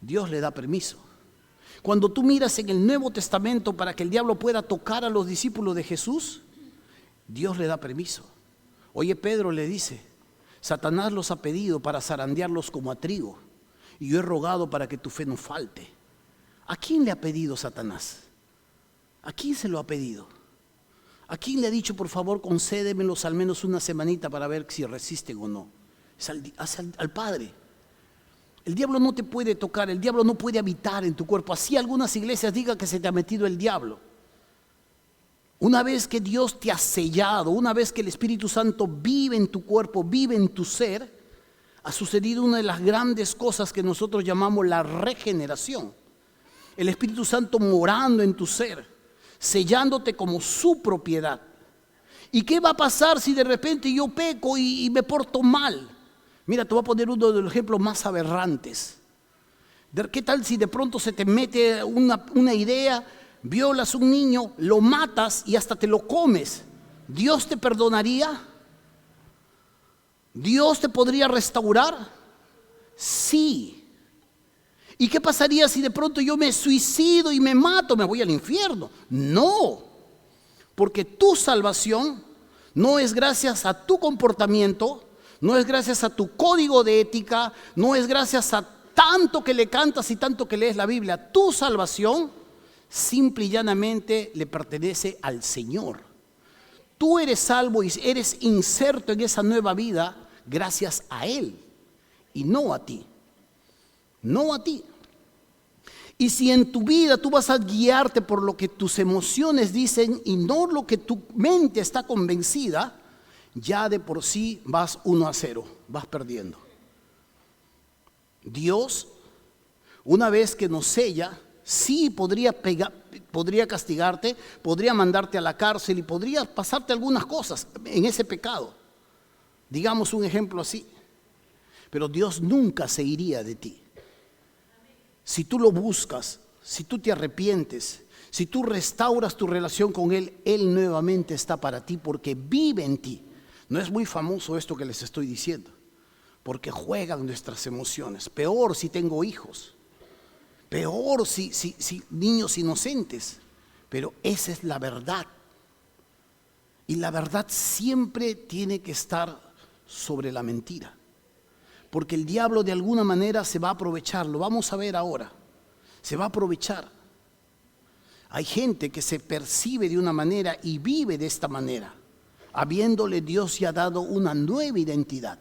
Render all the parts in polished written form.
Dios le da permiso. Cuando tú miras en el Nuevo Testamento para que el diablo pueda tocar a los discípulos de Jesús, Dios le da permiso. Oye, Pedro le dice, Satanás los ha pedido para zarandearlos como a trigo, y yo he rogado para que tu fe no falte. ¿A quién le ha pedido Satanás? ¿A quién se lo ha pedido? ¿A quién le ha dicho, por favor, concédemelos al menos una semanita para ver si resisten o no? Es al Padre. El diablo no te puede tocar, el diablo no puede habitar en tu cuerpo. Así algunas iglesias digan que se te ha metido el diablo. Una vez que Dios te ha sellado, una vez que el Espíritu Santo vive en tu cuerpo, vive en tu ser, ha sucedido una de las grandes cosas que nosotros llamamos la regeneración. El Espíritu Santo morando en tu ser, sellándote como su propiedad. ¿Y qué va a pasar si de repente yo peco y me porto mal? Mira, te voy a poner uno de los ejemplos más aberrantes. ¿Qué tal si de pronto se te mete una idea, violas a un niño, lo matas y hasta te lo comes? ¿Dios te perdonaría? ¿Dios te podría restaurar? Sí. ¿Y qué pasaría si de pronto yo me suicido y me mato? ¿Me voy al infierno? No, porque tu salvación no es gracias a tu comportamiento, no es gracias a tu código de ética, no es gracias a tanto que le cantas y tanto que lees la Biblia. Tu salvación simple y llanamente le pertenece al Señor. Tú eres salvo y eres inserto en esa nueva vida gracias a Él y no a ti. No a ti. Y si en tu vida tú vas a guiarte por lo que tus emociones dicen y no lo que tu mente está convencida, ya de por sí vas 1-0, vas perdiendo. Dios, una vez que nos sella, sí podría castigarte, podría mandarte a la cárcel y podría pasarte algunas cosas en ese pecado. Digamos un ejemplo así. Pero Dios nunca se iría de ti. Si tú lo buscas, si tú te arrepientes, si tú restauras tu relación con Él, Él nuevamente está para ti porque vive en ti. No es muy famoso esto que les estoy diciendo, porque juegan nuestras emociones. Peor si tengo hijos, peor si niños inocentes, pero esa es la verdad. Y la verdad siempre tiene que estar sobre la mentira. Porque el diablo de alguna manera se va a aprovechar, lo vamos a ver ahora, se va a aprovechar. Hay gente que se percibe de una manera y vive de esta manera, habiéndole Dios ya dado una nueva identidad.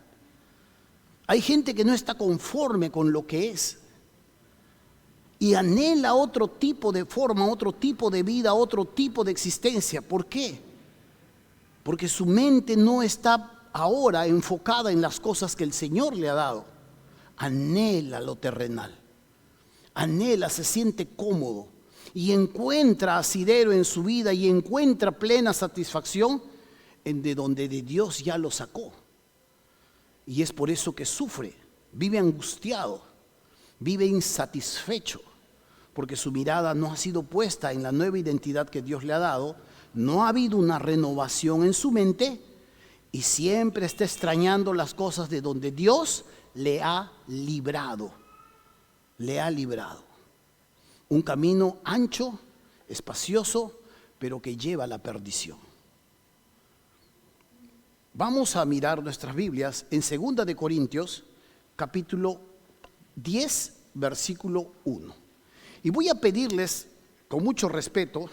Hay gente que no está conforme con lo que es y anhela otro tipo de forma, otro tipo de vida, otro tipo de existencia. ¿Por qué? Porque su mente no está ahora enfocada en las cosas que el Señor le ha dado. Anhela lo terrenal, anhela, se siente cómodo y encuentra asidero en su vida y encuentra plena satisfacción de donde de Dios ya lo sacó. Y es por eso que sufre, vive angustiado, vive insatisfecho, porque su mirada no ha sido puesta en la nueva identidad que Dios le ha dado, no ha habido una renovación en su mente y siempre está extrañando las cosas de donde Dios le ha librado. Le ha librado. Un camino ancho, espacioso, pero que lleva a la perdición. Vamos a mirar nuestras Biblias en 2 de Corintios, capítulo 10, versículo 1. Y voy a pedirles, con mucho respeto,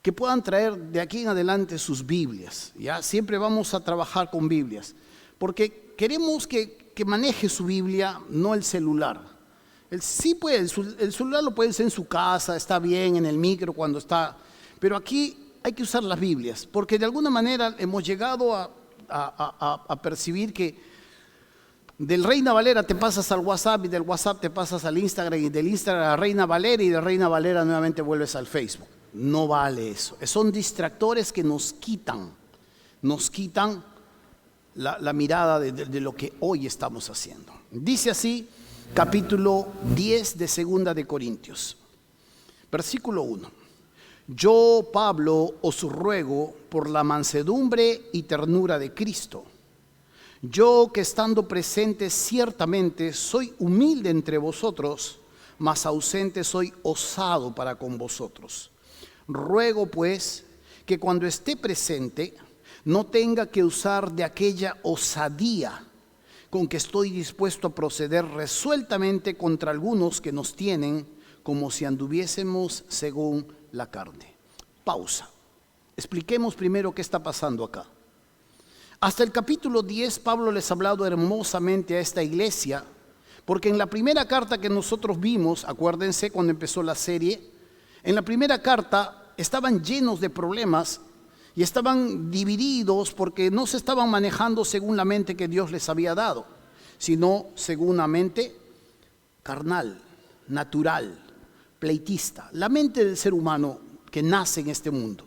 que puedan traer de aquí en adelante sus Biblias. ¿Ya? Siempre vamos a trabajar con Biblias, porque queremos que maneje su Biblia, no el celular. El celular lo puede hacer en su casa, está bien, en el micro cuando está, pero aquí hay que usar las Biblias, porque de alguna manera hemos llegado a percibir que del Reina Valera te pasas al WhatsApp y del WhatsApp te pasas al Instagram y del Instagram a Reina Valera y de Reina Valera nuevamente vuelves al Facebook. No vale eso. Son distractores que nos quitan la mirada de lo que hoy estamos haciendo. Dice así, capítulo 10 de 2 de Corintios, versículo 1. Yo, Pablo, os ruego por la mansedumbre y ternura de Cristo. Yo que estando presente ciertamente soy humilde entre vosotros, mas ausente soy osado para con vosotros. Ruego pues que cuando esté presente no tenga que usar de aquella osadía con que estoy dispuesto a proceder resueltamente contra algunos que nos tienen como si anduviésemos según la carne. Pausa. Expliquemos primero qué está pasando acá. Hasta el capítulo 10 Pablo les ha hablado hermosamente a esta iglesia, porque en la primera carta que nosotros vimos, acuérdense cuando empezó la serie, en la primera carta estaban llenos de problemas y estaban divididos porque no se estaban manejando según la mente que Dios les había dado, sino según una mente carnal, natural, pleitista, la mente del ser humano que nace en este mundo.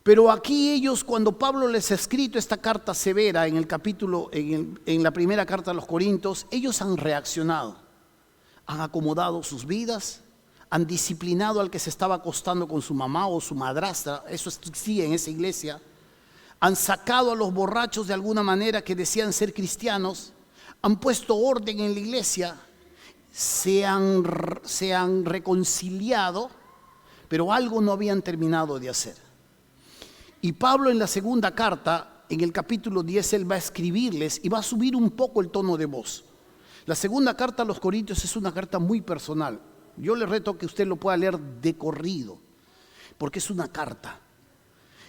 Pero aquí ellos, cuando Pablo les ha escrito esta carta severa en la primera carta a los Corintios, ellos han reaccionado, han acomodado sus vidas, han disciplinado al que se estaba acostando con su mamá o su madrastra, eso existía en esa iglesia, han sacado a los borrachos de alguna manera que decían ser cristianos, han puesto orden en la iglesia, se han reconciliado, pero algo no habían terminado de hacer. Y Pablo en la segunda carta, en el capítulo 10, él va a escribirles y va a subir un poco el tono de voz. La segunda carta a los Corintios es una carta muy personal. Yo le reto que usted lo pueda leer de corrido, porque es una carta.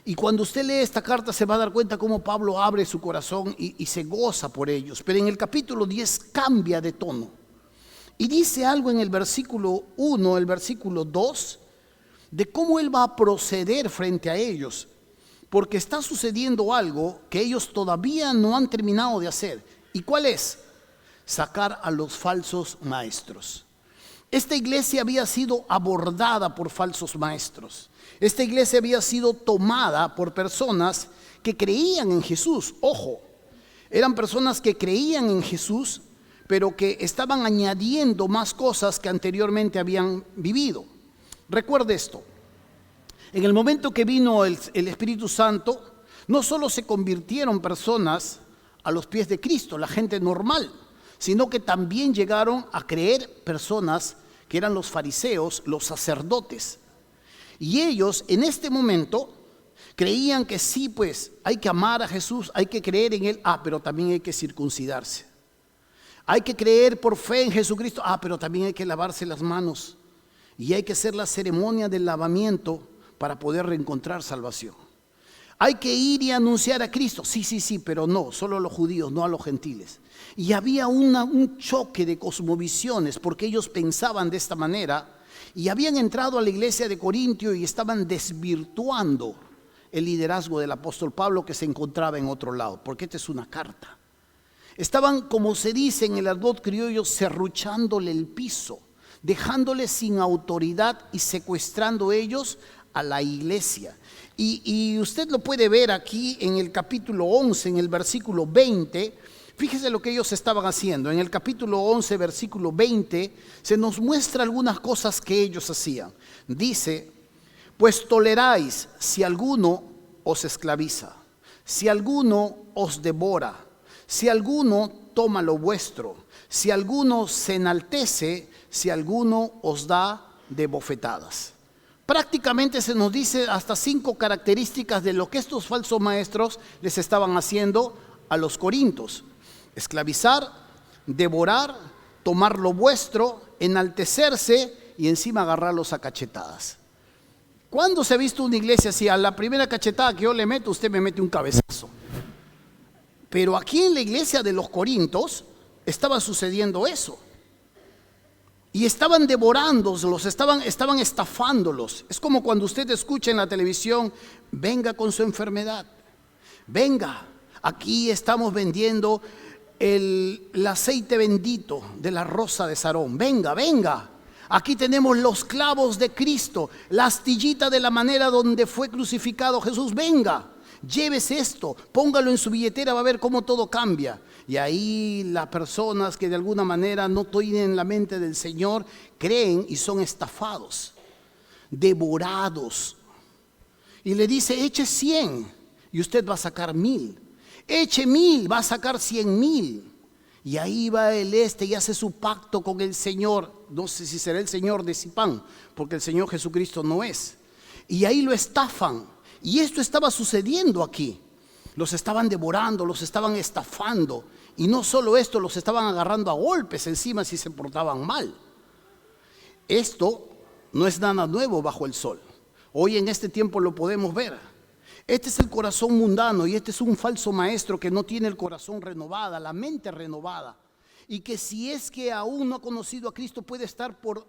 Y cuando usted lee esta carta se va a dar cuenta cómo Pablo abre su corazón y se goza por ellos. Pero en el capítulo 10 cambia de tono. Y dice algo en el versículo 1, el versículo 2, de cómo él va a proceder frente a ellos. Porque está sucediendo algo que ellos todavía no han terminado de hacer. ¿Y cuál es? Sacar a los falsos maestros. Esta iglesia había sido abordada por falsos maestros. Esta iglesia había sido tomada por personas que creían en Jesús. Ojo, eran personas que creían en Jesús, pero que estaban añadiendo más cosas que anteriormente habían vivido. Recuerde esto. En el momento que vino el Espíritu Santo, no solo se convirtieron personas a los pies de Cristo, la gente normal, sino que también llegaron a creer personas que eran los fariseos, los sacerdotes. Y ellos en este momento creían que sí, pues hay que amar a Jesús, hay que creer en Él, pero también hay que circuncidarse. Hay que creer por fe en Jesucristo, pero también hay que lavarse las manos. Y hay que hacer la ceremonia del lavamiento para poder reencontrar salvación. Hay que ir y anunciar a Cristo. Sí, pero no, solo a los judíos, no a los gentiles. Y había un choque de cosmovisiones porque ellos pensaban de esta manera y habían entrado a la iglesia de Corintio y estaban desvirtuando el liderazgo del apóstol Pablo que se encontraba en otro lado, porque esta es una carta. Estaban, como se dice en el argot criollo, serruchándole el piso, dejándole sin autoridad y secuestrando ellos a la iglesia. Y usted lo puede ver aquí en el capítulo 11, en el versículo 20. Fíjese lo que ellos estaban haciendo. En el capítulo 11, versículo 20, se nos muestra algunas cosas que ellos hacían. Dice, pues toleráis si alguno os esclaviza, si alguno os devora, si alguno toma lo vuestro, si alguno se enaltece, si alguno os da de bofetadas. Prácticamente se nos dice hasta 5 características de lo que estos falsos maestros les estaban haciendo a los corintios: esclavizar, devorar, tomar lo vuestro, enaltecerse y encima agarrarlos a cachetadas. ¿Cuándo se ha visto una iglesia así? A la primera cachetada que yo le meto, usted me mete un cabezazo. Pero aquí en la iglesia de los Corintios estaba sucediendo eso. Y estaban devorándolos, estaban estafándolos. Es como cuando usted escucha en la televisión, venga con su enfermedad, venga, aquí estamos vendiendo el aceite bendito de la rosa de Sarón, venga, aquí tenemos los clavos de Cristo, la astillita de la manera donde fue crucificado Jesús, venga, llévese esto, póngalo en su billetera, va a ver cómo todo cambia. Y ahí las personas que de alguna manera no tienen la mente del Señor creen y son estafados, devorados. Y le dice, eche 100 y usted va a sacar 1000. Eche 1000, va a sacar 100,000. Y ahí va el y hace su pacto con el Señor. No sé si será el Señor de Zipán, porque el Señor Jesucristo no es. Y ahí lo estafan. Y esto estaba sucediendo aquí. Los estaban devorando, los estaban estafando. Y no solo esto, los estaban agarrando a golpes encima si se portaban mal. Esto no es nada nuevo bajo el sol. Hoy en este tiempo lo podemos ver. Este es el corazón mundano y este es un falso maestro que no tiene el corazón renovada, la mente renovada. Y que si es que aún no ha conocido a Cristo puede estar por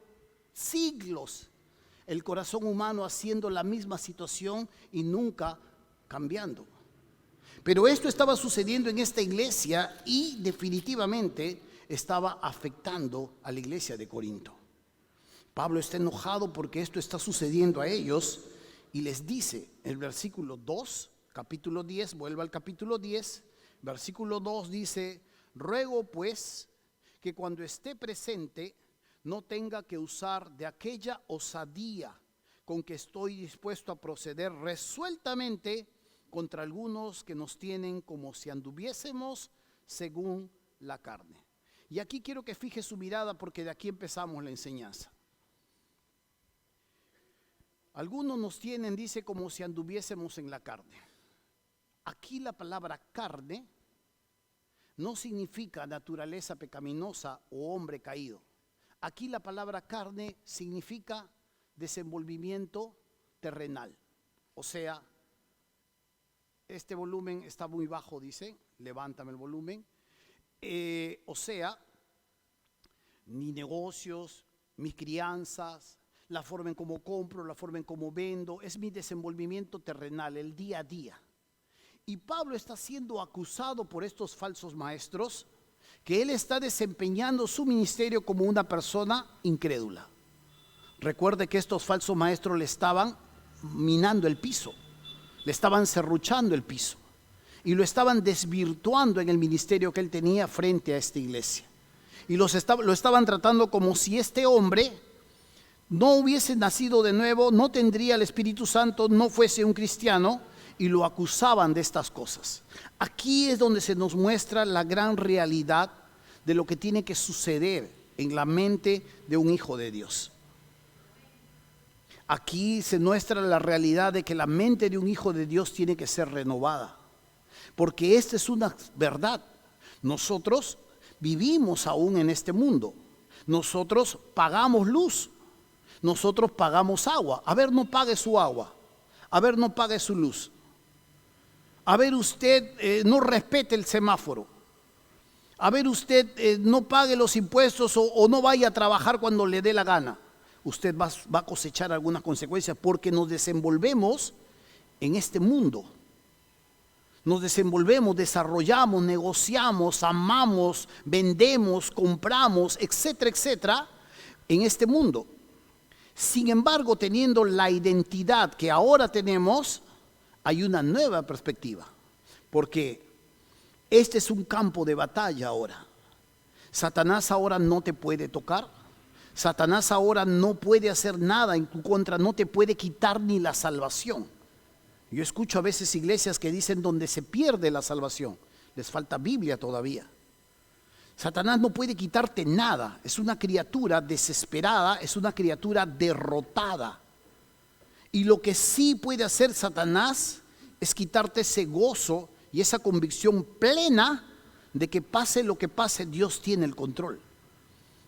siglos el corazón humano haciendo la misma situación y nunca cambiando. Pero esto estaba sucediendo en esta iglesia y definitivamente estaba afectando a la iglesia de Corinto. Pablo está enojado porque esto está sucediendo a ellos y les dice en el versículo 2, capítulo 10, vuelva al capítulo 10, versículo 2 dice: ruego pues que cuando esté presente no tenga que usar de aquella osadía con que estoy dispuesto a proceder resueltamente contra algunos que nos tienen como si anduviésemos según la carne. Y aquí quiero que fije su mirada porque de aquí empezamos la enseñanza. Algunos nos tienen, dice, como si anduviésemos en la carne. Aquí la palabra carne no significa naturaleza pecaminosa o hombre caído. Aquí la palabra carne significa desenvolvimiento terrenal. O sea, este volumen está muy bajo, dice, levántame el volumen. O sea, mis negocios, mis crianzas, la forma en cómo compro, la forma en cómo vendo, es mi desenvolvimiento terrenal, el día a día. Y Pablo está siendo acusado por estos falsos maestros que él está desempeñando su ministerio como una persona incrédula. Recuerde que estos falsos maestros le estaban minando el piso, le estaban serruchando el piso y lo estaban desvirtuando en el ministerio que él tenía frente a esta iglesia. Y lo estaban tratando como si este hombre no hubiese nacido de nuevo, no tendría el Espíritu Santo, no fuese un cristiano, y lo acusaban de estas cosas. Aquí es donde se nos muestra la gran realidad de lo que tiene que suceder en la mente de un hijo de Dios. Aquí se muestra la realidad de que la mente de un hijo de Dios tiene que ser renovada, porque esta es una verdad. Nosotros vivimos aún en este mundo, nosotros pagamos luz, nosotros pagamos agua. A ver, no pague su agua, a ver, no pague su luz, a ver, usted no respete el semáforo, a ver, usted no pague los impuestos o no vaya a trabajar cuando le dé la gana. Usted va a cosechar algunas consecuencias porque nos desenvolvemos en este mundo. Nos desenvolvemos, desarrollamos, negociamos, amamos, vendemos, compramos, etcétera, etcétera, en este mundo. Sin embargo, teniendo la identidad que ahora tenemos, hay una nueva perspectiva, porque este es un campo de batalla ahora. Satanás ahora no te puede tocar, Satanás ahora no puede hacer nada en tu contra, no te puede quitar ni la salvación. Yo escucho a veces iglesias que dicen donde se pierde la salvación, les falta Biblia todavía. Satanás no puede quitarte nada, es una criatura desesperada, es una criatura derrotada. Y lo que sí puede hacer Satanás es quitarte ese gozo y esa convicción plena de que pase lo que pase, Dios tiene el control.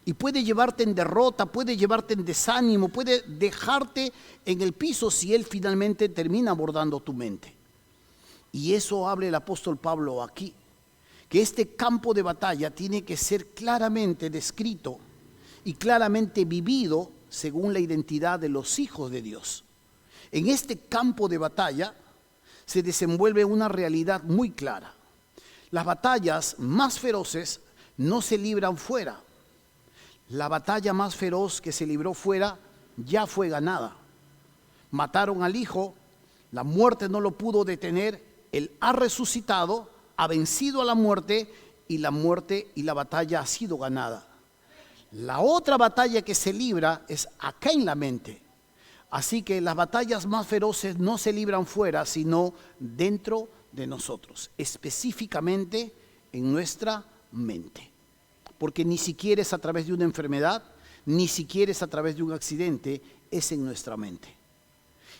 Y puede llevarte en derrota, puede llevarte en desánimo, puede dejarte en el piso si él finalmente termina abordando tu mente. Y eso habla el apóstol Pablo aquí, que este campo de batalla tiene que ser claramente descrito y claramente vivido según la identidad de los hijos de Dios. En este campo de batalla se desenvuelve una realidad muy clara. Las batallas más feroces no se libran fuera. La batalla más feroz que se libró fuera ya fue ganada. Mataron al hijo, la muerte no lo pudo detener, él ha resucitado, ha vencido a la muerte y la batalla ha sido ganada. La otra batalla que se libra es acá en la mente. Así que las batallas más feroces no se libran fuera, sino dentro de nosotros, específicamente en nuestra mente. porque ni siquiera es a través de una enfermedad, ni siquiera es a través de un accidente, es en nuestra mente.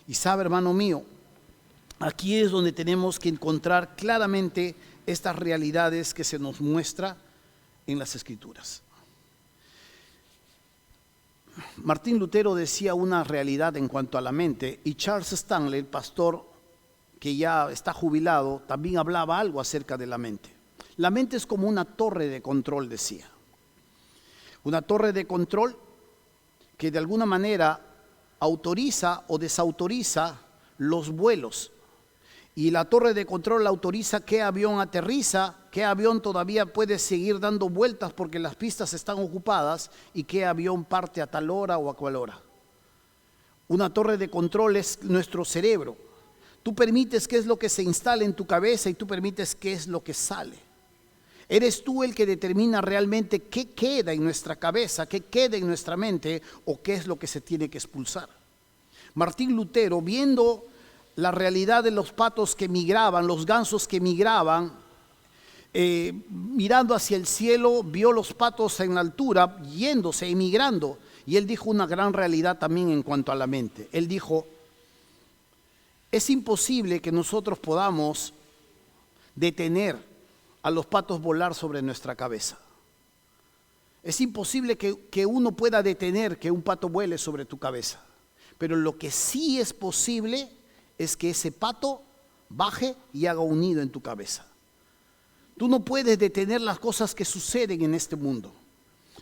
Y sabe, hermano mío, aquí es donde tenemos que encontrar claramente estas realidades que se nos muestra en las Escrituras. Martín Lutero decía una realidad en cuanto a la mente, y Charles Stanley, el pastor que ya está jubilado, también hablaba algo acerca de la mente. La mente es como una torre de control, decía. Una torre de control que de alguna manera autoriza o desautoriza los vuelos. Y la torre de control autoriza qué avión aterriza, qué avión todavía puede seguir dando vueltas porque las pistas están ocupadas y qué avión parte a tal hora o a cual hora. Una torre de control es nuestro cerebro. Tú permites qué es lo que se instala en tu cabeza y tú permites qué es lo que sale. Eres tú el que determina realmente qué queda en nuestra cabeza, qué queda en nuestra mente o qué es lo que se tiene que expulsar. Martín Lutero, viendo la realidad de los patos que migraban, los gansos que migraban, mirando hacia el cielo, vio los patos en la altura, yéndose, emigrando. Y él dijo una gran realidad también en cuanto a la mente. Él dijo, es imposible que nosotros podamos detener a los patos volar sobre nuestra cabeza. Es imposible que uno pueda detener que un pato vuele sobre tu cabeza. Pero lo que sí es posible es que ese pato baje y haga un nido en tu cabeza. Tú no puedes detener las cosas que suceden en este mundo.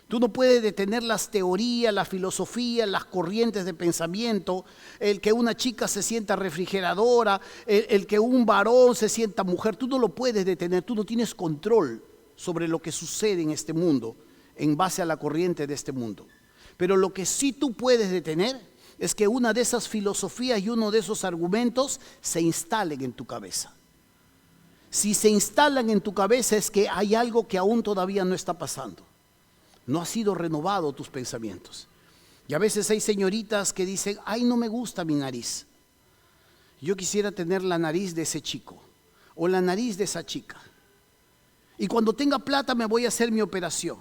Tú no puedes detener las teorías, la filosofía, las corrientes de pensamiento, el que una chica se sienta refrigeradora, el que un varón se sienta mujer. Tú no lo puedes detener, tú no tienes control sobre lo que sucede en este mundo en base a la corriente de este mundo. Pero lo que sí tú puedes detener es que una de esas filosofías y uno de esos argumentos se instalen en tu cabeza. Si se instalan en tu cabeza es que hay algo que aún todavía no está pasando. No ha sido renovado tus pensamientos. Y a veces hay señoritas que dicen, ay, no me gusta mi nariz. Yo quisiera tener la nariz de ese chico o la nariz de esa chica. Y cuando tenga plata me voy a hacer mi operación.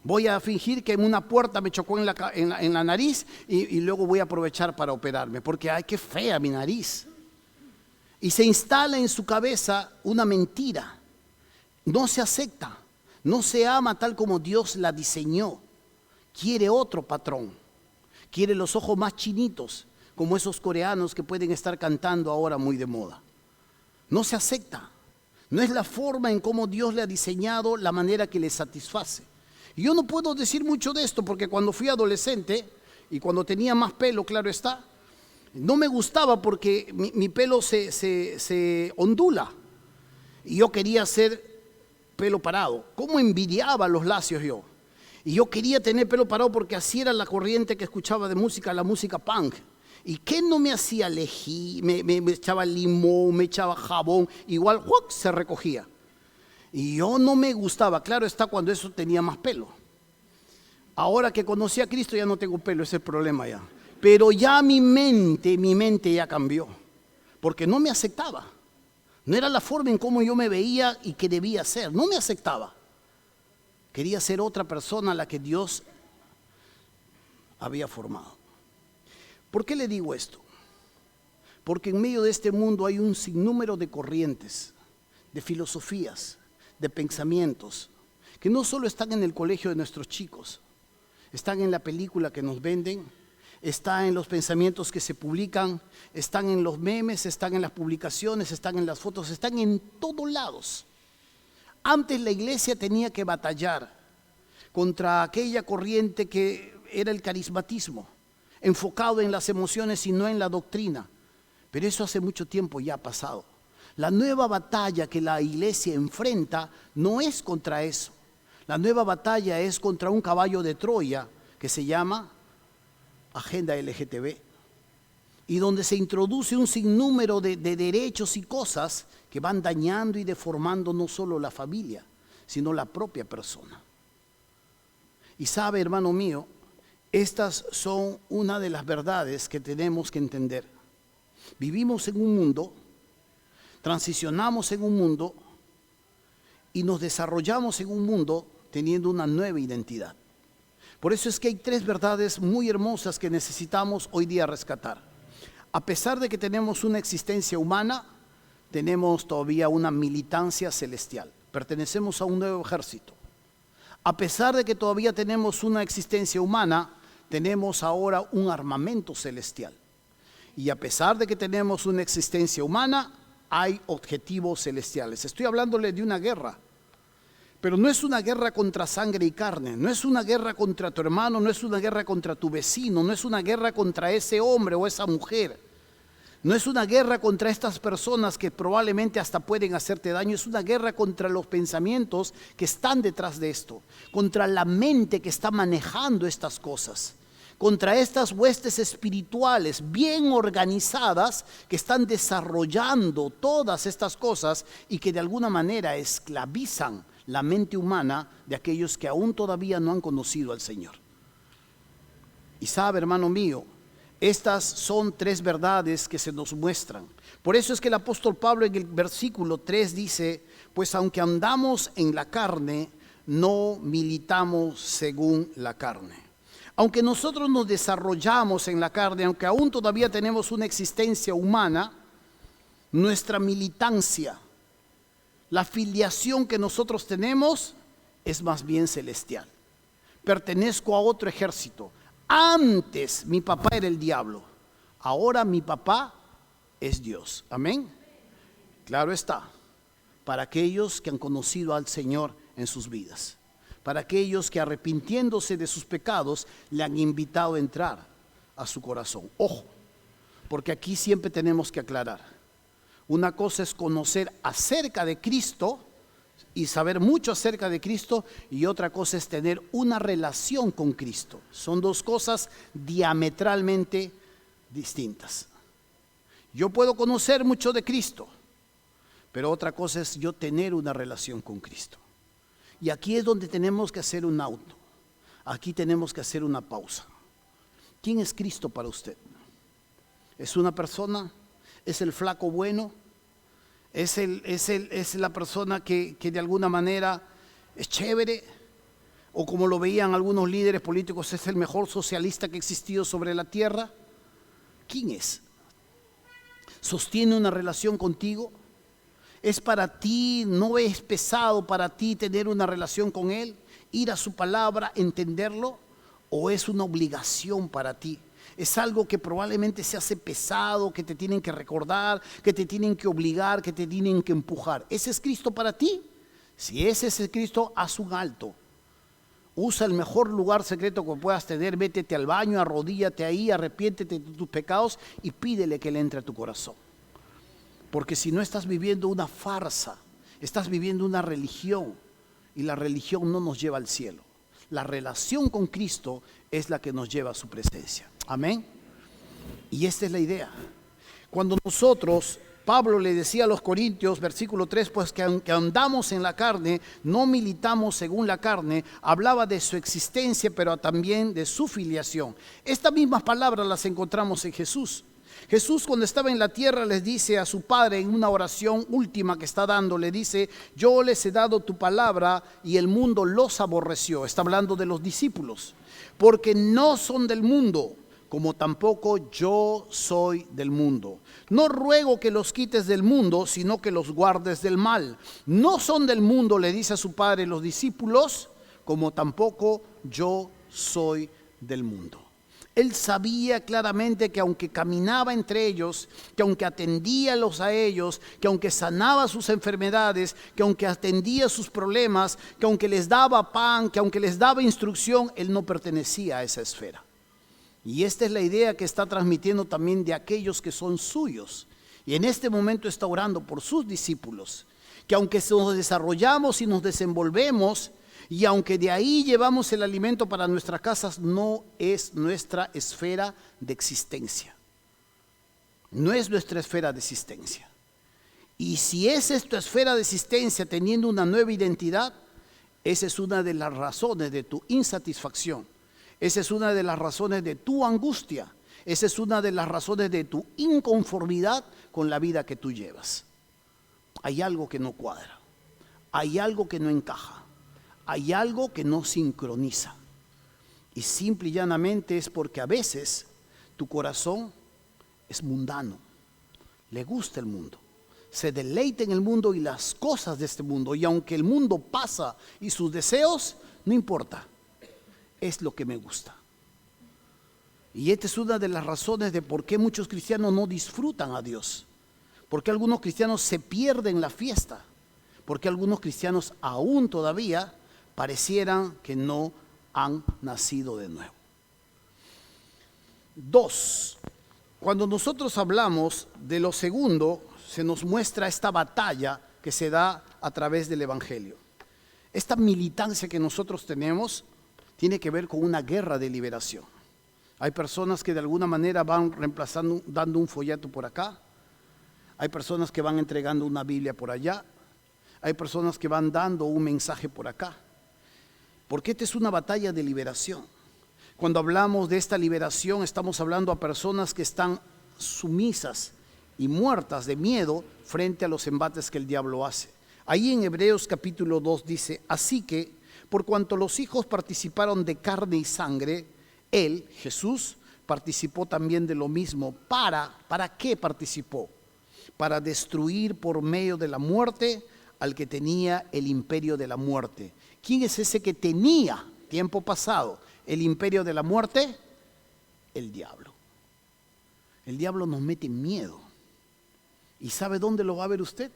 Voy a fingir que en una puerta me chocó en la nariz y luego voy a aprovechar para operarme, porque ay, qué fea mi nariz. Y se instala en su cabeza una mentira. No se acepta, no se ama tal como Dios la diseñó. Quiere otro patrón, quiere los ojos más chinitos, como esos coreanos que pueden estar cantando ahora muy de moda. No se acepta, no es la forma en cómo Dios le ha diseñado, la manera que le satisface. Y yo no puedo decir mucho de esto porque cuando fui adolescente y cuando tenía más pelo, claro está, no me gustaba porque mi pelo se ondula y yo quería hacer pelo parado. ¿Cómo envidiaba los lacios yo? Y yo quería tener pelo parado porque así era la corriente que escuchaba de música, la música punk. ¿Y qué no me hacía? Me echaba limón, me echaba jabón, igual ¡uac! Se recogía. Y yo no me gustaba, claro está, cuando eso tenía más pelo. Ahora que conocí a Cristo ya no tengo pelo, ese es el problema ya. Pero ya mi mente ya cambió, porque no me aceptaba. No era la forma en cómo yo me veía y que debía ser, no me aceptaba. Quería ser otra persona a la que Dios había formado. ¿Por qué le digo esto? Porque en medio de este mundo hay un sinnúmero de corrientes, de filosofías, de pensamientos, que no solo están en el colegio de nuestros chicos, están en la película que nos venden, están en los pensamientos que se publican, están en los memes, están en las publicaciones, están en las fotos, están en todos lados. Antes la iglesia tenía que batallar contra aquella corriente que era el carismatismo, enfocado en las emociones y no en la doctrina, pero eso hace mucho tiempo ya ha pasado. La nueva batalla que la iglesia enfrenta no es contra eso. La nueva batalla es contra un caballo de Troya que se llama Agenda LGTB y donde se introduce un sinnúmero de derechos y cosas que van dañando y deformando no solo la familia, sino la propia persona. Y sabe, hermano mío, estas son una de las verdades que tenemos que entender. Vivimos en un mundo, transicionamos en un mundo y nos desarrollamos en un mundo teniendo una nueva identidad. Por eso es que hay tres verdades muy hermosas que necesitamos hoy día rescatar. A pesar de que tenemos una existencia humana, tenemos todavía una militancia celestial. Pertenecemos a un nuevo ejército. A pesar de que todavía tenemos una existencia humana, tenemos ahora un armamento celestial. Y a pesar de que tenemos una existencia humana, hay objetivos celestiales. Estoy hablándole de una guerra. Pero no es una guerra contra sangre y carne, no es una guerra contra tu hermano, no es una guerra contra tu vecino, no es una guerra contra ese hombre o esa mujer. No es una guerra contra estas personas que probablemente hasta pueden hacerte daño, es una guerra contra los pensamientos que están detrás de esto, contra la mente que está manejando estas cosas, contra estas huestes espirituales bien organizadas que están desarrollando todas estas cosas y que de alguna manera esclavizan la mente humana de aquellos que aún todavía no han conocido al Señor. Y sabe, hermano mío, estas son tres verdades que se nos muestran. Por eso es que el apóstol Pablo en el versículo 3 dice, pues aunque andamos en la carne, no militamos según la carne. Aunque nosotros nos desarrollamos en la carne, aunque aún todavía tenemos una existencia humana, nuestra militancia, la filiación que nosotros tenemos es más bien celestial. Pertenezco a otro ejército. Antes mi papá era el diablo, ahora mi papá es Dios. Amén. Claro está, para aquellos que han conocido al Señor en sus vidas, para aquellos que arrepintiéndose de sus pecados le han invitado a entrar a su corazón. Ojo, porque aquí siempre tenemos que aclarar. Una cosa es conocer acerca de Cristo y saber mucho acerca de Cristo, y otra cosa es tener una relación con Cristo. Son dos cosas diametralmente distintas. Yo puedo conocer mucho de Cristo, pero otra cosa es yo tener una relación con Cristo. Y aquí es donde tenemos que hacer un alto. Aquí tenemos que hacer una pausa. ¿Quién es Cristo para usted? ¿Es una persona? ¿Es el flaco bueno? ¿Es la persona que de alguna manera es chévere? ¿O como lo veían algunos líderes políticos, es el mejor socialista que ha existido sobre la tierra? ¿Quién es? ¿Sostiene una relación contigo? ¿Es para ti, no es pesado para ti tener una relación con Él? ¿Ir a su palabra, entenderlo? ¿O es una obligación para ti? Es algo que probablemente se hace pesado, que te tienen que recordar, que te tienen que obligar, que te tienen que empujar. ¿Ese es Cristo para ti? Si ese es el Cristo, haz un alto. Usa el mejor lugar secreto que puedas tener, vétete al baño, arrodíllate ahí, arrepiéntete de tus pecados y pídele que Él entre a tu corazón. Porque si no estás viviendo una farsa, estás viviendo una religión, y la religión no nos lleva al cielo. La relación con Cristo es la que nos lleva a su presencia. Amén. Y esta es la idea. Cuando nosotros, Pablo le decía a los Corintios, versículo 3, pues que aunque andamos en la carne, no militamos según la carne, hablaba de su existencia, pero también de su filiación. Estas mismas palabras las encontramos en Jesús. Jesús, cuando estaba en la tierra, les dice a su Padre en una oración última que está dando, le dice: yo les he dado tu palabra y el mundo los aborreció. Está hablando de los discípulos, porque no son del mundo, como tampoco yo soy del mundo. No ruego que los quites del mundo, sino que los guardes del mal. No son del mundo, le dice a su Padre, los discípulos, como tampoco yo soy del mundo. Él sabía claramente que aunque caminaba entre ellos, que aunque atendía a ellos, que aunque sanaba sus enfermedades, que aunque atendía sus problemas, que aunque les daba pan, que aunque les daba instrucción, él no pertenecía a esa esfera. Y esta es la idea que está transmitiendo también de aquellos que son suyos. Y en este momento está orando por sus discípulos, que aunque nos desarrollamos y nos desenvolvemos, y aunque de ahí llevamos el alimento para nuestras casas, no es nuestra esfera de existencia. No es nuestra esfera de existencia. Y si esa es tu esfera de existencia teniendo una nueva identidad, esa es una de las razones de tu insatisfacción. Esa es una de las razones de tu angustia. Esa es una de las razones de tu inconformidad con la vida que tú llevas. Hay algo que no cuadra. Hay algo que no encaja. hay algo que no sincroniza. Y simple y llanamente es porque a veces tu corazón es mundano, le gusta el mundo, se deleita en el mundo y las cosas de este mundo. Y aunque el mundo pasa y sus deseos, no importa, es lo que me gusta. Y esta es una de las razones de por qué muchos cristianos no disfrutan a Dios. Porque algunos cristianos se pierden la fiesta. Porque algunos cristianos aún todavía parecieran que no han nacido de nuevo. 2. Cuando nosotros hablamos de lo segundo, se nos muestra esta batalla que se da a través del Evangelio. Esta militancia que nosotros tenemos tiene que ver con una guerra de liberación. Hay personas que de alguna manera van reemplazando, dando un folleto por acá. Hay personas que van entregando una Biblia por allá. Hay personas que van dando un mensaje por acá. Porque esta es una batalla de liberación. Cuando hablamos de esta liberación, estamos hablando a personas que están sumisas y muertas de miedo frente a los embates que el diablo hace. Ahí en Hebreos capítulo 2 dice: así que, por cuanto los hijos participaron de carne y sangre, él, Jesús, participó también de lo mismo. ¿Para qué participó? Para destruir por medio de la muerte al que tenía el imperio de la muerte. ¿Quién es ese que tenía, tiempo pasado, el imperio de la muerte? El diablo. El diablo nos mete miedo. ¿Y sabe dónde lo va a ver usted?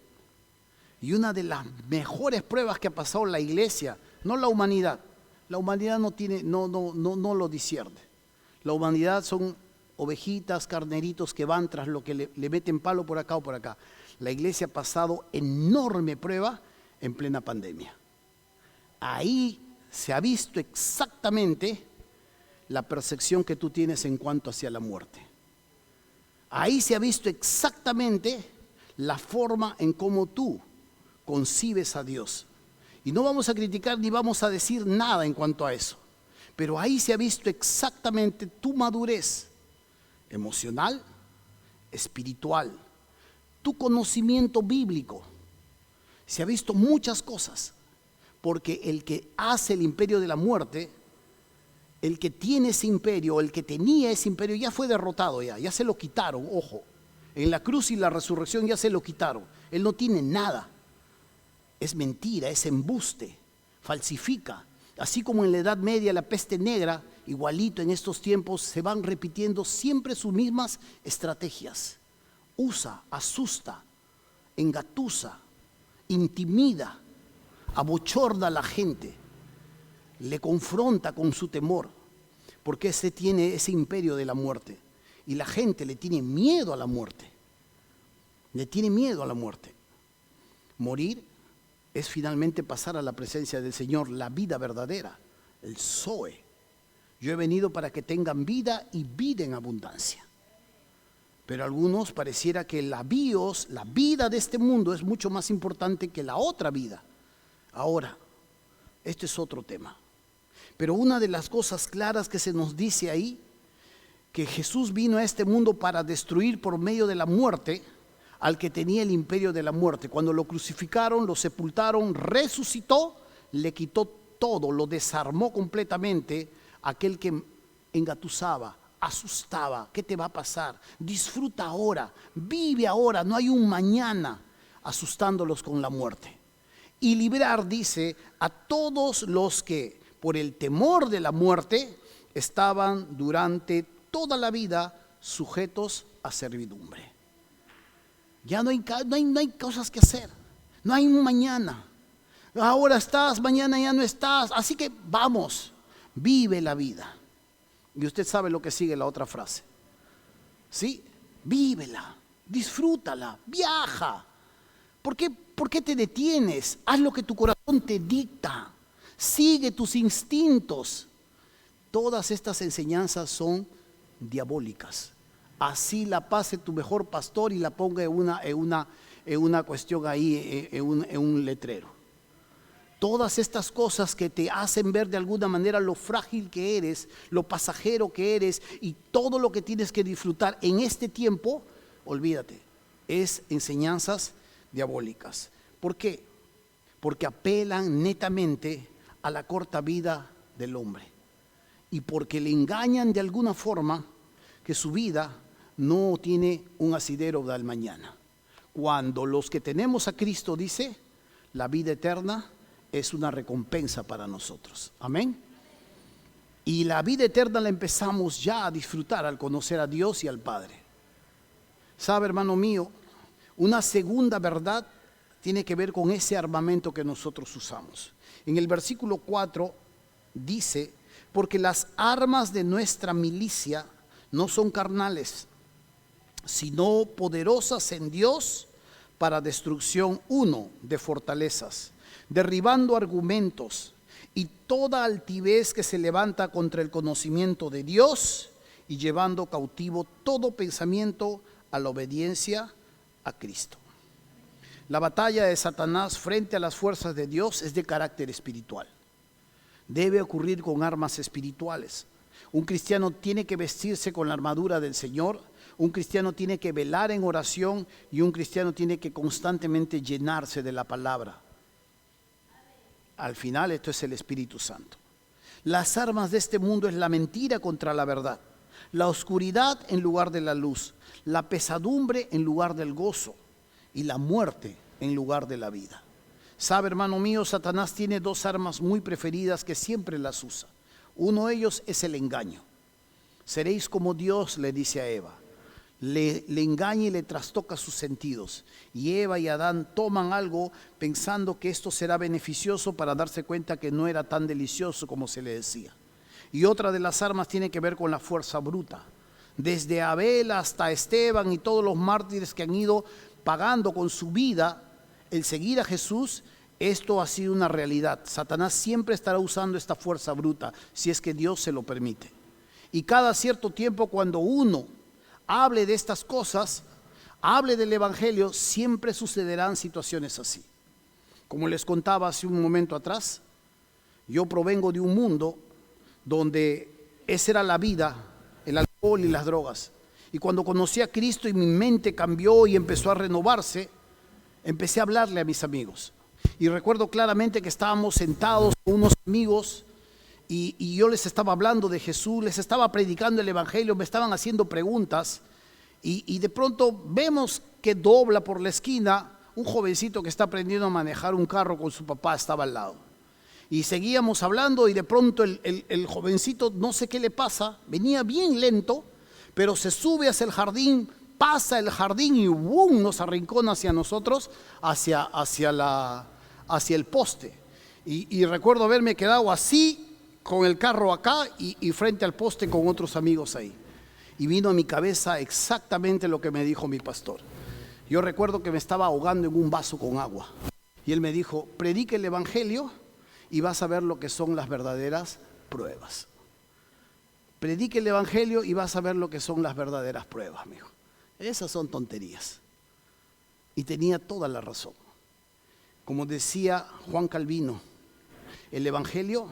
Y una de las mejores pruebas que ha pasado la iglesia, no la humanidad. La humanidad no lo discierne. La humanidad son ovejitas, carneritos que van tras lo que le meten palo por acá o por acá. La iglesia ha pasado enorme prueba en plena pandemia. Ahí se ha visto exactamente la percepción que tú tienes en cuanto hacia la muerte. Ahí se ha visto exactamente la forma en cómo tú concibes a Dios. Y no vamos a criticar ni vamos a decir nada en cuanto a eso. Pero ahí se ha visto exactamente tu madurez emocional, espiritual, tu conocimiento bíblico. Se ha visto muchas cosas. Porque el que hace el imperio de la muerte, el que tiene ese imperio, el que tenía ese imperio, ya fue derrotado, ya se lo quitaron, ojo. En la cruz y la resurrección ya se lo quitaron. Él no tiene nada. Es mentira, es embuste, falsifica. Así como en la Edad Media la peste negra, igualito en estos tiempos se van repitiendo siempre sus mismas estrategias. Usa, asusta, engatusa, intimida, abochorna a la gente, le confronta con su temor, porque ese tiene ese imperio de la muerte. Y la gente le tiene miedo a la muerte. Le tiene miedo a la muerte. Morir es finalmente pasar a la presencia del Señor, la vida verdadera, el Zoe. Yo he venido para que tengan vida y vida en abundancia. Pero a algunos pareciera que la vida de este mundo es mucho más importante que la otra vida. Ahora, este es otro tema. Pero una de las cosas claras que se nos dice ahí, que Jesús vino a este mundo para destruir por medio de la muerte al que tenía el imperio de la muerte. Cuando lo crucificaron, lo sepultaron, resucitó, le quitó todo, lo desarmó completamente. Aquel que engatusaba, asustaba, ¿qué te va a pasar? Disfruta ahora, vive ahora, no hay un mañana, asustándolos con la muerte. Y librar, dice, a todos los que por el temor de la muerte estaban durante toda la vida sujetos a servidumbre. Ya no hay cosas que hacer, no hay un mañana. Ahora estás, mañana ya no estás, así que vamos, vive la vida. Y usted sabe lo que sigue la otra frase. ¿Sí? Vívela, disfrútala, viaja. ¿Por qué te detienes? Haz lo que tu corazón te dicta. Sigue tus instintos. Todas estas enseñanzas son diabólicas. Así la pase tu mejor pastor y la ponga en una cuestión ahí, en un letrero. Todas estas cosas que te hacen ver de alguna manera lo frágil que eres, lo pasajero que eres y todo lo que tienes que disfrutar en este tiempo, olvídate, es enseñanzas diabólicas. ¿Por qué? Porque apelan netamente a la corta vida del hombre y porque le engañan de alguna forma que su vida no tiene un asidero del mañana. Cuando los que tenemos a Cristo, dice, la vida eterna es una recompensa para nosotros. Amén. Y la vida eterna la empezamos ya a disfrutar al conocer a Dios y al Padre. ¿Sabe, hermano mío? Una segunda verdad tiene que ver con ese armamento que nosotros usamos. En el versículo 4 dice, porque las armas de nuestra milicia no son carnales, sino poderosas en Dios para destrucción, uno, de fortalezas, derribando argumentos y toda altivez que se levanta contra el conocimiento de Dios y llevando cautivo todo pensamiento a la obediencia a Cristo. La batalla de Satanás frente a las fuerzas de Dios es de carácter espiritual. Debe ocurrir con armas espirituales. Un cristiano tiene que vestirse con la armadura del Señor. Un cristiano tiene que velar en oración y un cristiano tiene que constantemente llenarse de la palabra. Al final esto es el Espíritu Santo. Las armas de este mundo es la mentira contra la verdad, la oscuridad en lugar de la luz, la pesadumbre en lugar del gozo y la muerte en lugar de la vida. Sabe, hermano mío, Satanás tiene dos armas muy preferidas que siempre las usa. Uno de ellos es el engaño. Seréis como Dios, le dice a Eva. Le engaña y le trastoca sus sentidos. Y Eva y Adán toman algo pensando que esto será beneficioso para darse cuenta que no era tan delicioso como se le decía. Y otra de las armas tiene que ver con la fuerza bruta. Desde Abel hasta Esteban y todos los mártires que han ido pagando con su vida el seguir a Jesús, esto ha sido una realidad. Satanás siempre estará usando esta fuerza bruta, si es que Dios se lo permite. Y cada cierto tiempo, cuando uno hable de estas cosas, hable del Evangelio, siempre sucederán situaciones así. Como les contaba hace un momento atrás, yo provengo de un mundo donde esa era la vida, el alcohol y las drogas. Y cuando conocí a Cristo y mi mente cambió y empezó a renovarse, empecé a hablarle a mis amigos. Y recuerdo claramente que estábamos sentados con unos amigos y yo les estaba hablando de Jesús, les estaba predicando el Evangelio, me estaban haciendo preguntas y de pronto vemos que dobla por la esquina un jovencito que está aprendiendo a manejar un carro con su papá, estaba al lado. Y seguíamos hablando y de pronto el jovencito, no sé qué le pasa, venía bien lento, pero se sube hacia el jardín, pasa el jardín y ¡bum!, nos arrincona hacia nosotros, hacia el poste. Y recuerdo haberme quedado así, con el carro acá y frente al poste con otros amigos ahí. Y vino a mi cabeza exactamente lo que me dijo mi pastor. Yo recuerdo que me estaba ahogando en un vaso con agua. Y él me dijo, predica el Evangelio y vas a ver lo que son las verdaderas pruebas. Predique el Evangelio y vas a ver lo que son las verdaderas pruebas, mijo. Esas son tonterías. Y tenía toda la razón. Como decía Juan Calvino, el Evangelio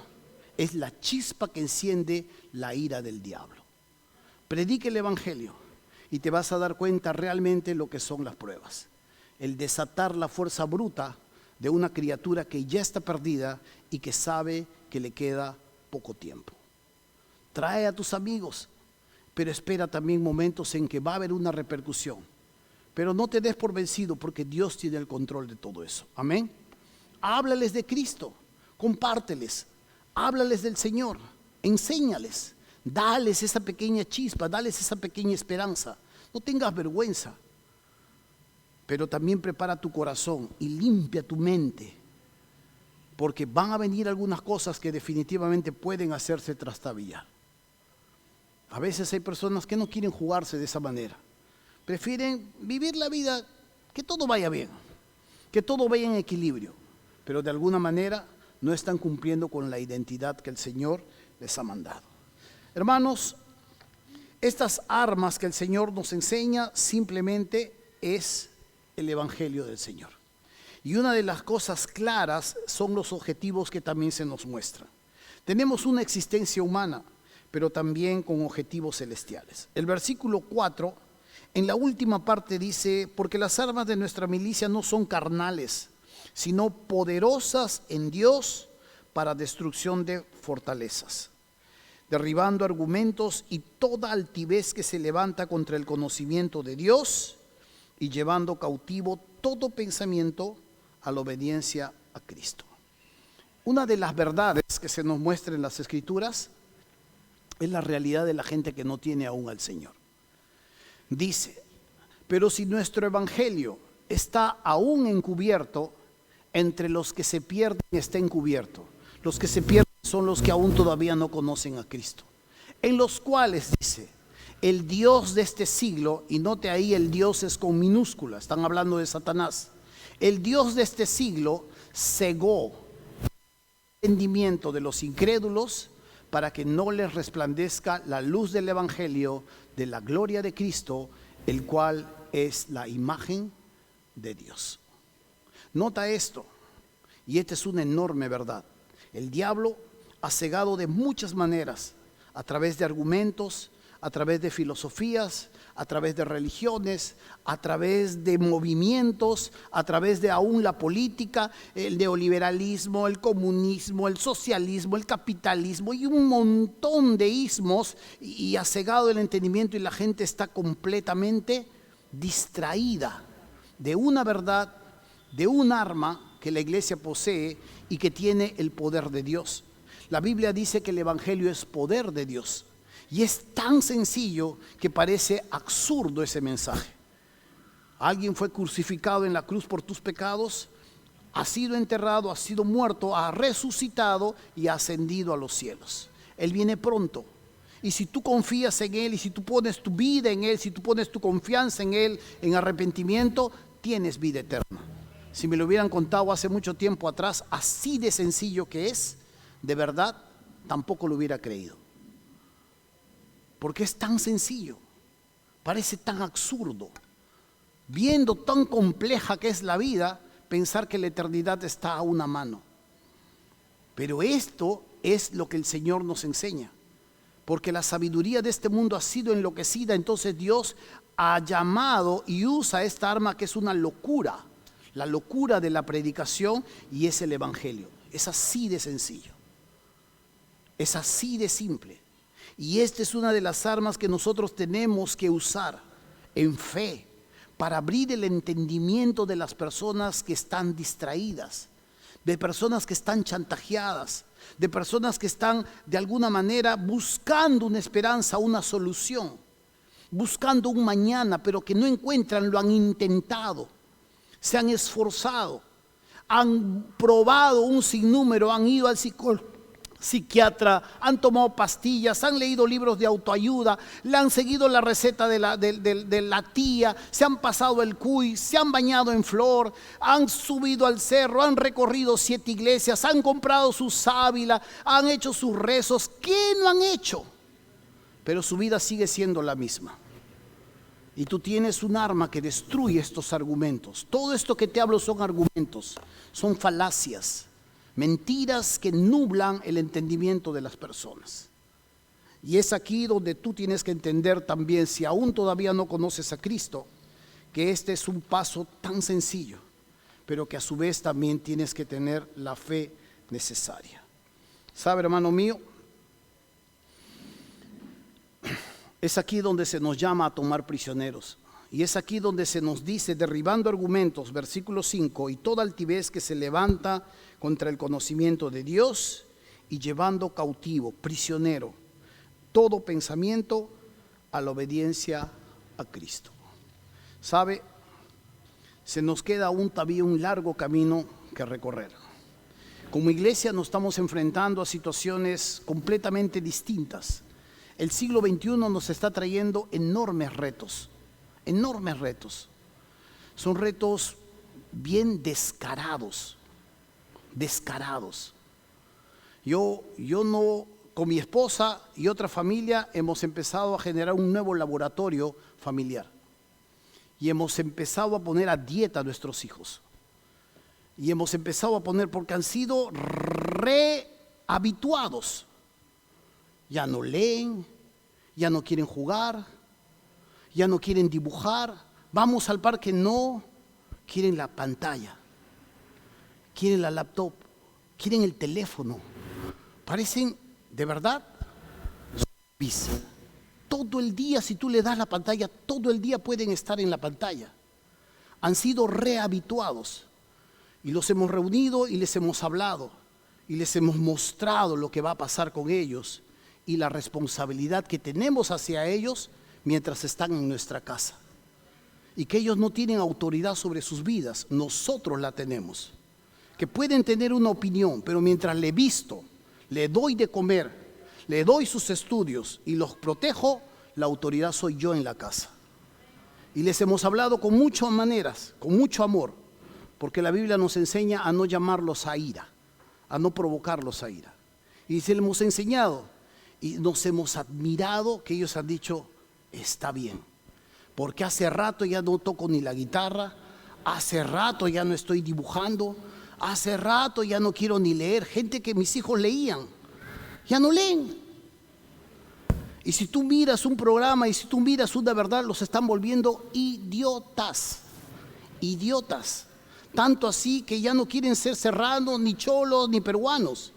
es la chispa que enciende la ira del diablo. Predique el Evangelio y te vas a dar cuenta realmente lo que son las pruebas. El desatar la fuerza bruta de una criatura que ya está perdida y que sabe que le queda poco tiempo. Trae a tus amigos, pero espera también momentos en que va a haber una repercusión. Pero no te des por vencido porque Dios tiene el control de todo eso. Amén. Háblales de Cristo, compárteles, háblales del Señor, enséñales, dales esa pequeña chispa, dales esa pequeña esperanza. No tengas vergüenza, pero también prepara tu corazón y limpia tu mente, porque van a venir algunas cosas que definitivamente pueden hacerse trastabillar. A veces hay personas que no quieren jugarse de esa manera. Prefieren vivir la vida, que todo vaya bien, que todo vaya en equilibrio, pero de alguna manera no están cumpliendo con la identidad que el Señor les ha mandado. Hermanos, estas armas que el Señor nos enseña simplemente es el Evangelio del Señor. Y una de las cosas claras son los objetivos que también se nos muestran. Tenemos una existencia humana, pero también con objetivos celestiales. El versículo 4, en la última parte dice, porque las armas de nuestra milicia no son carnales, sino poderosas en Dios para destrucción de fortalezas, derribando argumentos y toda altivez que se levanta contra el conocimiento de Dios y llevando cautivo todo pensamiento a la obediencia a Cristo. Una de las verdades que se nos muestra en las Escrituras es la realidad de la gente que no tiene aún al Señor. Dice, pero si nuestro evangelio está aún encubierto, entre los que se pierden está encubierto. Los que se pierden son los que aún todavía no conocen a Cristo. En los cuales, dice, el Dios de este siglo, y note ahí el Dios es con minúscula, están hablando de Satanás. El Dios de este siglo cegó el entendimiento de los incrédulos para que no les resplandezca la luz del evangelio de la gloria de Cristo, el cual es la imagen de Dios. Nota esto, y esta es una enorme verdad. El diablo ha cegado de muchas maneras, a través de argumentos, a través de filosofías, a través de religiones, a través de movimientos, a través de aún la política, el neoliberalismo, el comunismo, el socialismo, el capitalismo y un montón de ismos, y ha cegado el entendimiento y la gente está completamente distraída de una verdad, de un arma que la iglesia posee y que tiene el poder de Dios. La Biblia dice que el evangelio es poder de Dios. Y es tan sencillo que parece absurdo ese mensaje. Alguien fue crucificado en la cruz por tus pecados, ha sido enterrado, ha sido muerto, ha resucitado y ha ascendido a los cielos. Él viene pronto. Y si tú confías en Él, y si tú pones tu vida en Él, si tú pones tu confianza en Él, en arrepentimiento, tienes vida eterna. Si me lo hubieran contado hace mucho tiempo atrás, así de sencillo que es, de verdad, tampoco lo hubiera creído. Porque es tan sencillo, parece tan absurdo. Viendo tan compleja que es la vida, pensar que la eternidad está a una mano. Pero esto es lo que el Señor nos enseña. Porque la sabiduría de este mundo ha sido enloquecida, entonces Dios ha llamado y usa esta arma que es una locura. La locura de la predicación, y es el evangelio. Es así de sencillo. Es así de simple. Y esta es una de las armas que nosotros tenemos que usar en fe para abrir el entendimiento de las personas que están distraídas, de personas que están chantajeadas, de personas que están de alguna manera buscando una esperanza, una solución, buscando un mañana, pero que no encuentran, lo han intentado, se han esforzado, han probado un sinnúmero, han ido al psiquiatra, han tomado pastillas, han leído libros de autoayuda, le han seguido la receta de la tía, se han pasado el cuy, se han bañado en flor, han subido al cerro, han recorrido 7 iglesias, han comprado su sábila, han hecho sus rezos. ¿Qué no han hecho? Pero su vida sigue siendo la misma. Y tú tienes un arma que destruye estos argumentos. Todo esto que te hablo son argumentos, son falacias, mentiras que nublan el entendimiento de las personas. Y es aquí donde tú tienes que entender también, si aún todavía no conoces a Cristo, que este es un paso tan sencillo, pero que a su vez también tienes que tener la fe necesaria. ¿Sabe, hermano mío? Es aquí donde se nos llama a tomar prisioneros. Y es aquí donde se nos dice, derribando argumentos, versículo 5, y toda altivez que se levanta contra el conocimiento de Dios, y llevando cautivo, prisionero, todo pensamiento a la obediencia a Cristo. ¿Sabe? Se nos queda aún todavía un largo camino que recorrer. Como iglesia nos estamos enfrentando a situaciones completamente distintas. El siglo XXI nos está trayendo enormes retos. Enormes retos. Son retos bien descarados. Descarados. Yo no, con mi esposa y otra familia, hemos empezado a generar un nuevo laboratorio familiar. Y hemos empezado a poner a dieta a nuestros hijos. Y hemos empezado a poner, porque han sido rehabituados. Ya no leen, ya no quieren jugar, ya no quieren dibujar. Vamos al parque, no, quieren la pantalla, quieren la laptop, quieren el teléfono, parecen de verdad zombies. Todo el día, si tú le das la pantalla, todo el día pueden estar en la pantalla. Han sido rehabituados y los hemos reunido y les hemos hablado y les hemos mostrado lo que va a pasar con ellos y la responsabilidad que tenemos hacia ellos mientras están en nuestra casa. Y que ellos no tienen autoridad sobre sus vidas, nosotros la tenemos. Que pueden tener una opinión, pero mientras le visto, le doy de comer, le doy sus estudios y los protejo, la autoridad soy yo en la casa. Y les hemos hablado con muchas maneras, con mucho amor, porque la Biblia nos enseña a no llamarlos a ira, a no provocarlos a ira. Y se les hemos enseñado y nos hemos admirado que ellos han dicho, está bien, porque hace rato ya no toco ni la guitarra, hace rato ya no estoy dibujando, hace rato ya no quiero ni leer. Gente que mis hijos leían, ya no leen. Y si tú miras un programa y si tú miras una verdad, los están volviendo idiotas. Idiotas. Tanto así que ya no quieren ser serranos, ni cholos, ni peruanos.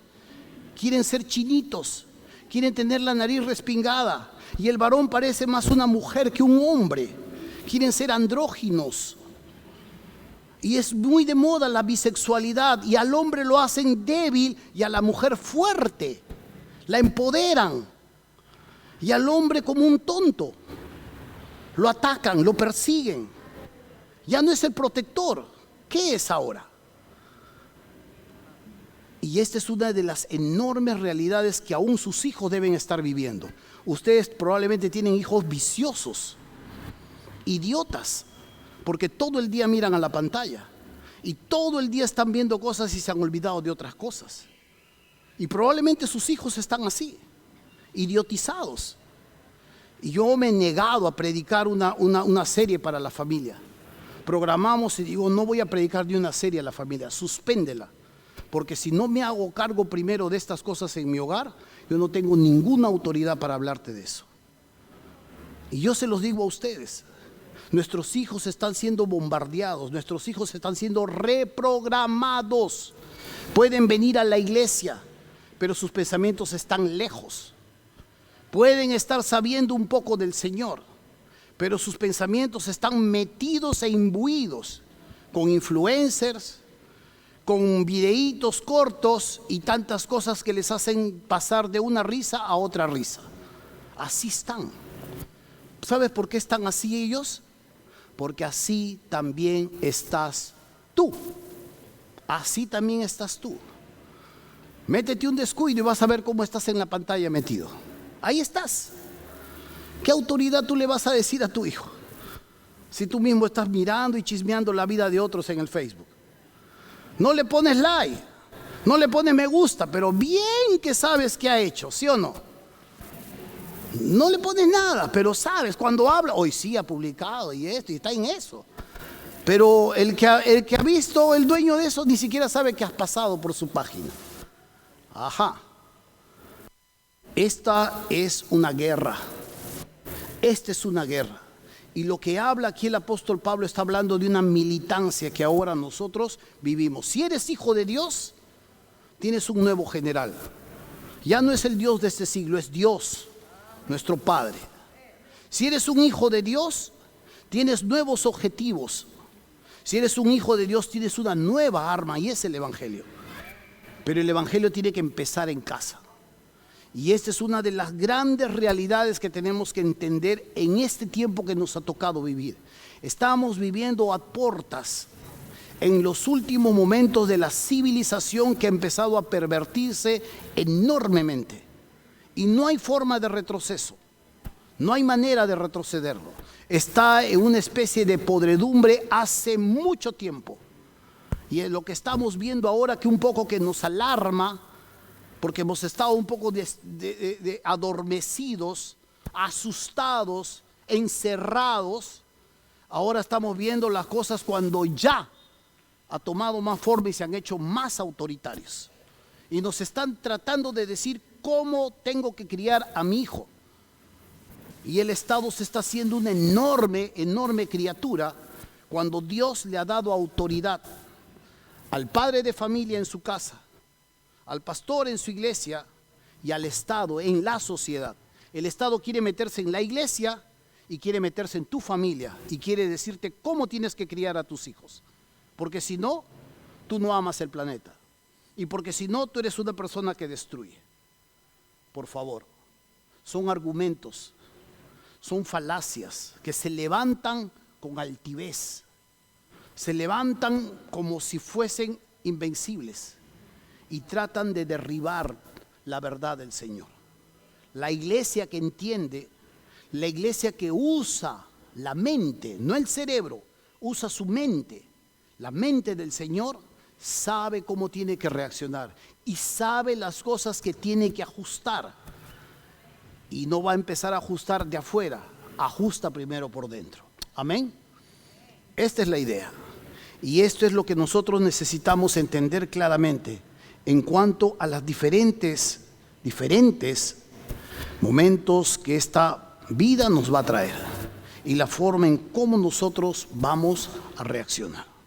Quieren ser chinitos. Quieren tener la nariz respingada. Y el varón parece más una mujer que un hombre. Quieren ser andróginos. Y es muy de moda la bisexualidad. Y al hombre lo hacen débil y a la mujer fuerte. La empoderan. Y al hombre como un tonto. Lo atacan, lo persiguen. Ya no es el protector. ¿Qué es ahora? Y esta es una de las enormes realidades que aún sus hijos deben estar viviendo. Ustedes probablemente tienen hijos viciosos, idiotas, porque todo el día miran a la pantalla y todo el día están viendo cosas y se han olvidado de otras cosas. Y probablemente sus hijos están así, idiotizados. Y yo me he negado a predicar una serie para la familia. Programamos y digo, no voy a predicar de una serie a la familia, suspéndela. Porque si no me hago cargo primero de estas cosas en mi hogar, yo no tengo ninguna autoridad para hablarte de eso. Y yo se los digo a ustedes, nuestros hijos están siendo bombardeados, nuestros hijos están siendo reprogramados. Pueden venir a la iglesia, pero sus pensamientos están lejos. Pueden estar sabiendo un poco del Señor, pero sus pensamientos están metidos e imbuidos con influencers, con videitos cortos y tantas cosas que les hacen pasar de una risa a otra risa. Así están. ¿Sabes por qué están así ellos? Porque así también estás tú. Así también estás tú. Métete un descuido y vas a ver cómo estás en la pantalla metido. Ahí estás. ¿Qué autoridad tú le vas a decir a tu hijo? Si tú mismo estás mirando y chismeando la vida de otros en el Facebook. No le pones like, no le pones me gusta, pero bien que sabes qué ha hecho, ¿sí o no? No le pones nada, pero sabes, cuando habla, hoy sí ha publicado y esto, y está en eso. Pero el que ha visto, el dueño de eso, ni siquiera sabe que has pasado por su página. Ajá. Esta es una guerra. Esta es una guerra. Y lo que habla aquí el apóstol Pablo está hablando de una militancia que ahora nosotros vivimos. Si eres hijo de Dios, tienes un nuevo general. Ya no es el Dios de este siglo, es Dios, nuestro Padre. Si eres un hijo de Dios, tienes nuevos objetivos. Si eres un hijo de Dios, tienes una nueva arma y es el Evangelio. Pero el Evangelio tiene que empezar en casa. Y esta es una de las grandes realidades que tenemos que entender en este tiempo que nos ha tocado vivir. Estamos viviendo a portas en los últimos momentos de la civilización que ha empezado a pervertirse enormemente. Y no hay forma de retroceso, no hay manera de retrocederlo. Está en una especie de podredumbre hace mucho tiempo. Y es lo que estamos viendo ahora que un poco que nos alarma, porque hemos estado un poco adormecidos, asustados, encerrados. Ahora estamos viendo las cosas cuando ya ha tomado más forma y se han hecho más autoritarios. Y nos están tratando de decir cómo tengo que criar a mi hijo. Y el Estado se está haciendo una enorme, enorme criatura cuando Dios le ha dado autoridad al padre de familia en su casa al pastor en su iglesia y al Estado en la sociedad. El Estado quiere meterse en la iglesia y quiere meterse en tu familia y quiere decirte cómo tienes que criar a tus hijos. Porque si no, tú no amas el planeta. Y porque si no, tú eres una persona que destruye. Por favor, son argumentos, son falacias que se levantan con altivez. Se levantan como si fuesen invencibles y tratan de derribar la verdad del Señor. La iglesia que entiende, la iglesia que usa la mente, no el cerebro, usa su mente, la mente del Señor, sabe cómo tiene que reaccionar y sabe las cosas que tiene que ajustar. Y no va a empezar a ajustar de afuera, ajusta primero por dentro. Amén. Esta es la idea. Y esto es lo que nosotros necesitamos entender claramente en cuanto a las diferentes momentos que esta vida nos va a traer y la forma en cómo nosotros vamos a reaccionar.